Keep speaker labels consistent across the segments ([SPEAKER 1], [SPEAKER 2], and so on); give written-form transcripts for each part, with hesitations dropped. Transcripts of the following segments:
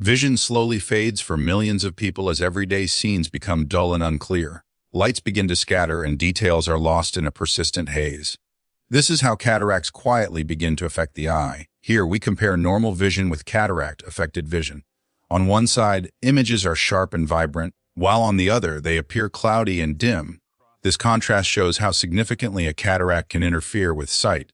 [SPEAKER 1] Vision slowly fades for millions of people as everyday scenes become dull and unclear. Lights begin to scatter and details are lost in a persistent haze. This is how cataracts quietly begin to affect the eye. Here we compare normal vision with cataract-affected vision. On one side, images are sharp and vibrant, while on the other, they appear cloudy and dim. This contrast shows how significantly a cataract can interfere with sight.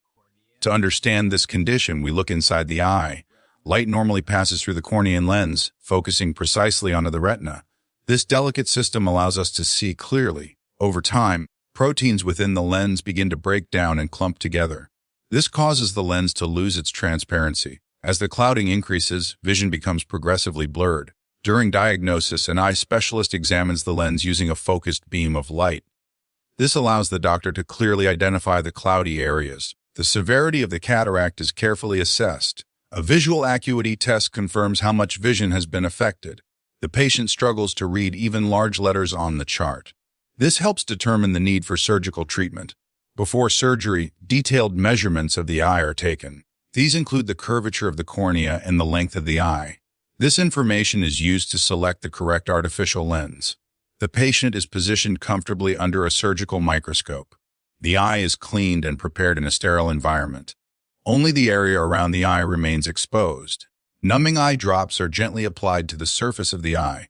[SPEAKER 1] To understand this condition, we look inside the eye. Light normally passes through the cornean lens, focusing precisely onto the retina. This delicate system allows us to see clearly. Over time, proteins within the lens begin to break down and clump together. This causes the lens to lose its transparency. As the clouding increases, vision becomes progressively blurred. During diagnosis, an eye specialist examines the lens using a focused beam of light. This allows the doctor to clearly identify the cloudy areas. The severity of the cataract is carefully assessed. A visual acuity test confirms how much vision has been affected. The patient struggles to read even large letters on the chart. This helps determine the need for surgical treatment. Before surgery, detailed measurements of the eye are taken. These include the curvature of the cornea and the length of the eye. This information is used to select the correct artificial lens. The patient is positioned comfortably under a surgical microscope. The eye is cleaned and prepared in a sterile environment. Only the area around the eye remains exposed. Numbing eye drops are gently applied to the surface of the eye.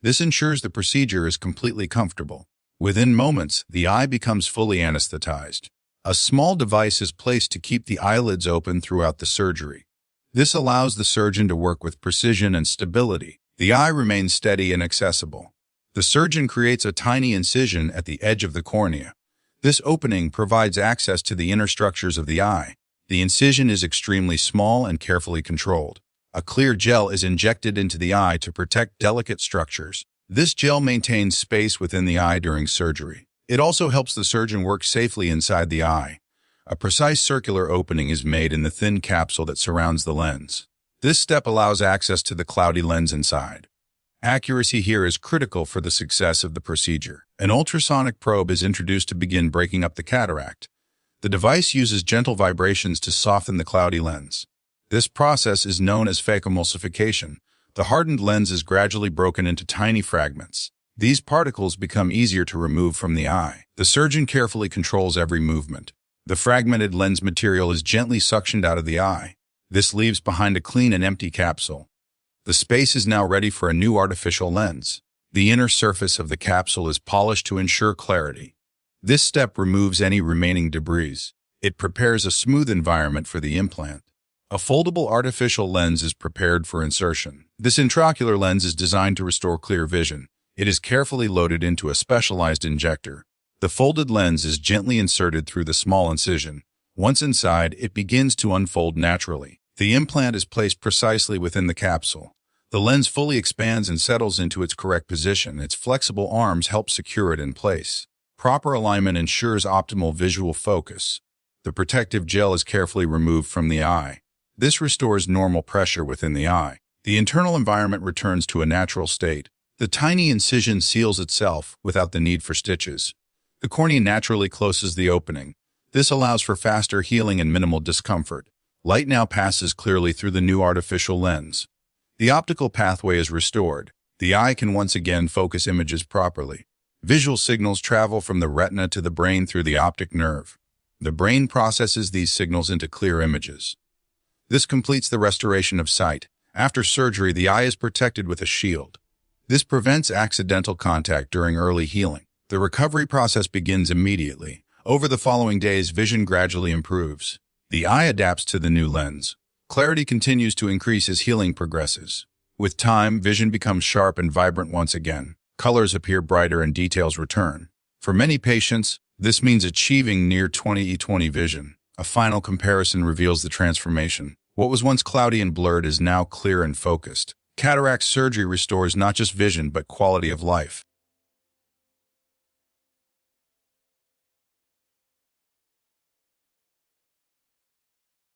[SPEAKER 1] This ensures the procedure is completely comfortable. Within moments, the eye becomes fully anesthetized. A small device is placed to keep the eyelids open throughout the surgery. This allows the surgeon to work with precision and stability. The eye remains steady and accessible. The surgeon creates a tiny incision at the edge of the cornea. This opening provides access to the inner structures of the eye. The incision is extremely small and carefully controlled. A clear gel is injected into the eye to protect delicate structures. This gel maintains space within the eye during surgery. It also helps the surgeon work safely inside the eye. A precise circular opening is made in the thin capsule that surrounds the lens. This step allows access to the cloudy lens inside. Accuracy here is critical for the success of the procedure. An ultrasonic probe is introduced to begin breaking up the cataract. The device uses gentle vibrations to soften the cloudy lens. This process is known as phacoemulsification. The hardened lens is gradually broken into tiny fragments. These particles become easier to remove from the eye. The surgeon carefully controls every movement. The fragmented lens material is gently suctioned out of the eye. This leaves behind a clean and empty capsule. The space is now ready for a new artificial lens. The inner surface of the capsule is polished to ensure clarity. This step removes any remaining debris. It prepares a smooth environment for the implant. A foldable artificial lens is prepared for insertion. This intraocular lens is designed to restore clear vision. It is carefully loaded into a specialized injector. The folded lens is gently inserted through the small incision. Once inside, it begins to unfold naturally. The implant is placed precisely within the capsule. The lens fully expands and settles into its correct position. Its flexible arms help secure it in place. Proper alignment ensures optimal visual focus. The protective gel is carefully removed from the eye. This restores normal pressure within the eye. The internal environment returns to a natural state. The tiny incision seals itself without the need for stitches. The cornea naturally closes the opening. This allows for faster healing and minimal discomfort. Light now passes clearly through the new artificial lens. The optical pathway is restored. The eye can once again focus images properly. Visual signals travel from the retina to the brain through the optic nerve. The brain processes these signals into clear images. This completes the restoration of sight. After surgery, the eye is protected with a shield. This prevents accidental contact during early healing. The recovery process begins immediately. Over the following days, vision gradually improves. The eye adapts to the new lens. Clarity continues to increase as healing progresses. With time, vision becomes sharp and vibrant once again. Colors appear brighter and details return. For many patients, this means achieving near 20/20 vision. A final comparison reveals the transformation. What was once cloudy and blurred is now clear and focused. Cataract surgery restores not just vision but quality of life.